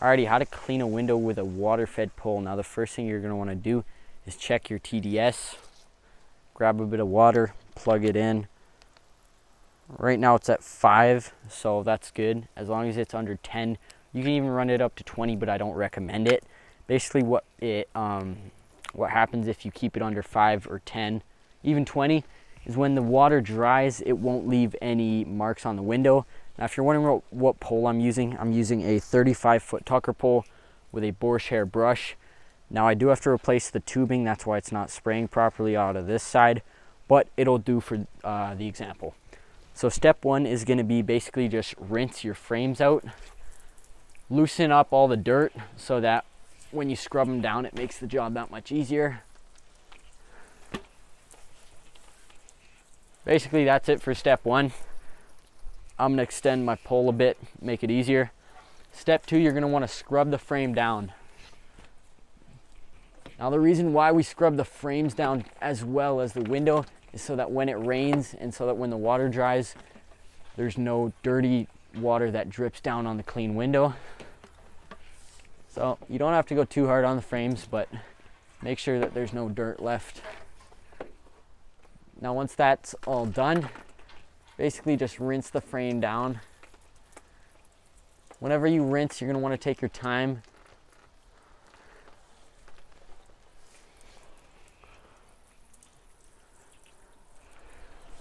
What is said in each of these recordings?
Alrighty, how to clean a window with a water-fed pull. Now the first thing you're going to want to do is check your TDS. Grab a bit of water, plug it in. Right now it's at 5, so that's good. As long as it's under 10, you can even run it up to 20, but I don't recommend it. Basically what happens if you keep it under 5 or 10, even 20, is when the water dries, it won't leave any marks on the window. Now if you're wondering what pole I'm using a 35-foot Tucker pole with a boar's hair brush. Now I do have to replace the tubing, that's why it's not spraying properly out of this side, but it'll do for the example. So step 1 is going to be basically just rinse your frames out. Loosen up all the dirt so that when you scrub them down, it makes the job that much easier. Basically, that's it for step 1. I'm going to extend my pole a bit, make it easier. Step 2, you're going to want to scrub the frame down. Now the reason why we scrub the frames down as well as the window is so that when it rains and so that when the water dries, there's no dirty water that drips down on the clean window. So you don't have to go too hard on the frames, but make sure that there's no dirt left. Now once that's all done, basically just rinse the frame down. Whenever you rinse, you're going to want to take your time.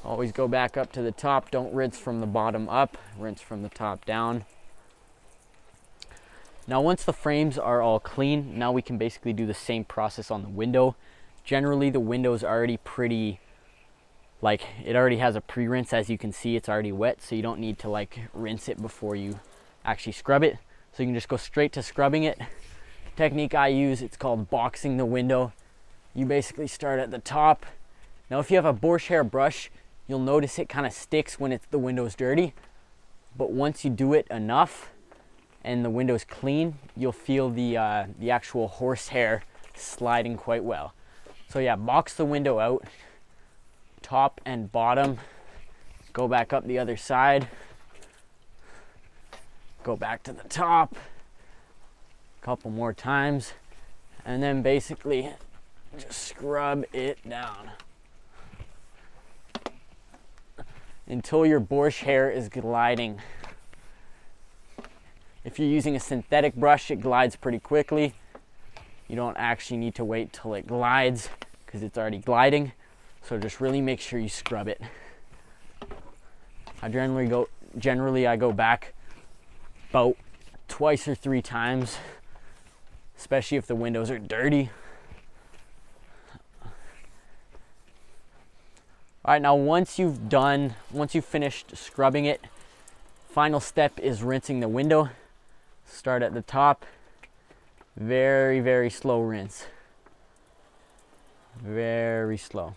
Always go back up to the top. Don't rinse from the bottom up, rinse from the top down. Now once the frames are all clean, now we can basically do the same process on the window. Generally the window's already pretty, it already has a pre-rinse. As you can see, it's already wet, so you don't need to rinse it before you actually scrub it. So you can just go straight to scrubbing it. Technique I use, it's called boxing the window. You basically start at the top. Now if you have a boar's hair brush, you'll notice it kind of sticks when the window's dirty. But once you do it enough and the window's clean, you'll feel the actual horsehair sliding quite well. So yeah, box the window out, top and bottom. Go back up the other side. Go back to the top. A couple more times. And then basically just scrub it down until your boar's hair is gliding. If you're using a synthetic brush, it glides pretty quickly. You don't actually need to wait till it glides because it's already gliding. So just really make sure you scrub it. I generally I go back about 2 or 3 times, especially if the windows are dirty. All right, now once you've finished scrubbing it, final step is rinsing the window. Start at the top. Very, very slow rinse. Very slow.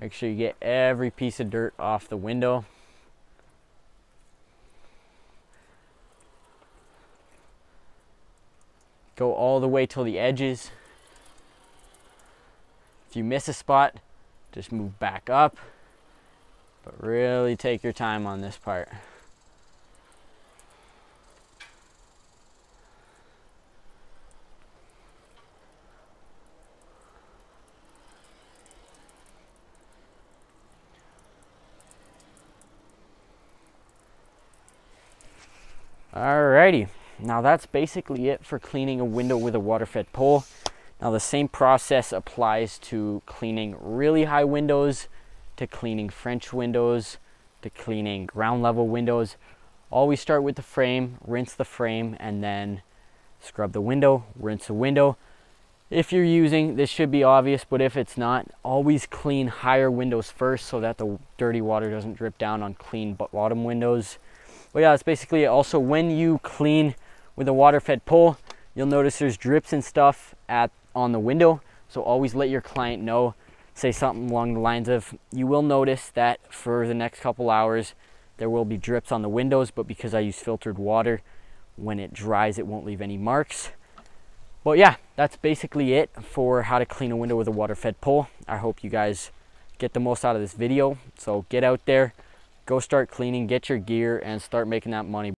Make sure you get every piece of dirt off the window. Go all the way till the edges. If you miss a spot, just move back up, but really take your time on this part. Alrighty, now that's basically it for cleaning a window with a water-fed pole. Now the same process applies to cleaning really high windows, to cleaning French windows, to cleaning ground level windows. Always start with the frame, rinse the frame, and then scrub the window, rinse the window. If you're using, this should be obvious, but if it's not, always clean higher windows first so that the dirty water doesn't drip down on clean bottom windows. But yeah, that's basically it. Also, when you clean with a water-fed pole, you'll notice there's drips and stuff on the window. So always let your client know. Say something along the lines of, you will notice that for the next couple hours, there will be drips on the windows, but because I use filtered water, when it dries, it won't leave any marks. But yeah, that's basically it for how to clean a window with a water-fed pole. I hope you guys get the most out of this video. So get out there, go start cleaning, get your gear, and start making that money.